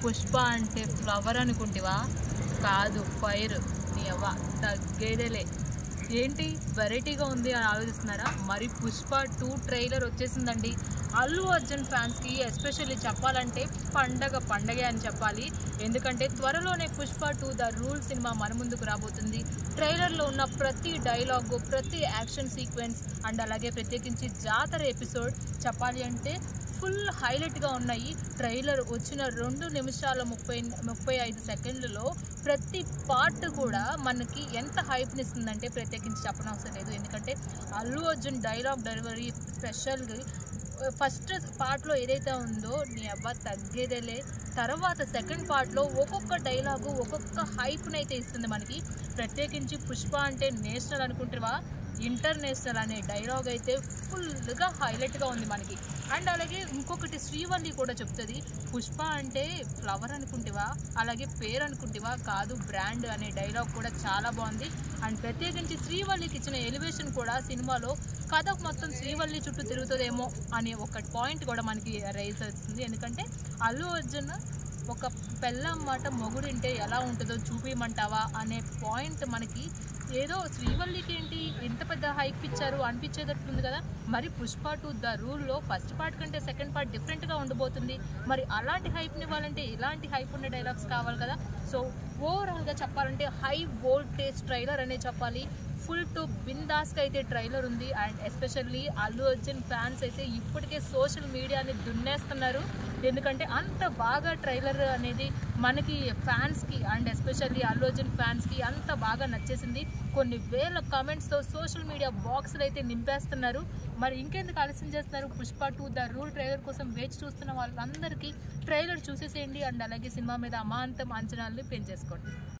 పుష్ప అంటే ఫ్లవర్ అనుకుంటివా? కాదు, ఫైర్. నీ అవ్వ తగ్గేదేలే. ఏంటి వెరైటీగా ఉంది అని ఆలోచిస్తున్నారా? మరి పుష్ప 2 ట్రైలర్ వచ్చేసిందండి. అల్లు అర్జున్ ఫ్యాన్స్కి ఎస్పెషల్లీ చెప్పాలంటే పండగే అని చెప్పాలి. ఎందుకంటే త్వరలోనే పుష్ప 2 ద రూల్ సినిమా మన ముందుకు రాబోతుంది. ట్రైలర్లో ఉన్న ప్రతి డైలాగు, ప్రతి యాక్షన్ సీక్వెన్స్ అండ్ అలాగే ప్రత్యేకించి జాతర ఎపిసోడ్ చెప్పాలి అంటే ఫుల్ హైలైట్గా ఉన్నాయి. ట్రైలర్ వచ్చిన 2 నిమిషాల 35 సెకండ్లలో ప్రతి పార్ట్ కూడా మనకి ఎంత హైప్ని ఇస్తుందంటే ప్రత్యేకించి చెప్పనవసరం లేదు. ఎందుకంటే అల్లు అర్జున్ డైలాగ్ డెలివరీ స్పెషల్గా ఫస్ట్ పార్ట్లో ఏదైతే ఉందో నీ అవ్వ తగ్గేదేలే. తర్వాత సెకండ్ పార్ట్లో ఒక్కొక్క డైలాగు ఒక్కొక్క హైప్ని అయితే ఇస్తుంది మనకి. ప్రత్యేకించి పుష్ప అంటే నేషనల్ అనుకుంటావా, ఇంటర్నేషనల్ అనే డైలాగ్ అయితే ఫుల్గా హైలైట్గా ఉంది మనకి. అండ్ అలాగే ఇంకొకటి శ్రీవల్లి కూడా చెప్తుంది, పుష్ప అంటే ఫ్లవర్ అనుకుంటేవా, అలాగే పేరు అనుకుంటేవా, కాదు బ్రాండ్ అనే డైలాగ్ కూడా చాలా బాగుంది. అండ్ ప్రత్యేకించి శ్రీవల్లికి ఇచ్చిన ఎలివేషన్ కూడా సినిమాలో కథ మొత్తం శ్రీవల్లి చుట్టూ తిరుగుతుందేమో అనే ఒక పాయింట్ కూడా మనకి రైజ్ అవుతుంది. ఎందుకంటే అల్లు అర్జున్ ఒక పెళ్ళాం మాట మొగుడింటే ఎలా ఉంటుందో చూపించమంటావా అనే పాయింట్ మనకి ఏదో శ్రీవల్లికి ఏంటి ఎంత పెద్ద హైప్ ఇచ్చారు అనిపించేటట్టుంది కదా. మరి పుష్ప 2 ద రూల్లో ఫస్ట్ పార్ట్ కంటే సెకండ్ పార్ట్ డిఫరెంట్గా ఉండబోతుంది. మరి అలాంటి హైప్ని ఇవ్వాలంటే ఇలాంటి హైప్ ఉన్న డైలాగ్స్ కావాలి కదా. సో ఓవరాల్గా చెప్పాలంటే హై వోల్టేజ్ ట్రైలర్ అనే చెప్పాలి. ఫుల్ టు బిందాస్గా అయితే ట్రైలర్ ఉంది. And especially Allu Arjun fans అయితే ఇప్పటికే సోషల్ మీడియాని దున్నేస్తున్నారు. ఎందుకంటే అంత బాగా ట్రైలర్ అనేది మనకి ఫ్యాన్స్కి అండ్ ఎస్పెషల్లీ అల్లు అర్జున్ ఫ్యాన్స్కి అంత బాగా నచ్చేసింది. కొన్ని వేల కామెంట్స్తో సోషల్ మీడియా బాక్సులు అయితే నింపేస్తున్నారు. మరి ఇంకెందుకు ఆలస్యం చేస్తున్నారు? పుష్ప 2 ద రూల్ ట్రైలర్ కోసం వేచి చూస్తున్న వాళ్ళందరికీ ట్రైలర్ చూసేసేయండి. అండ్ అలాగే సినిమా మీద అమాంతం అంచనాలని పెంచేసుకోండి.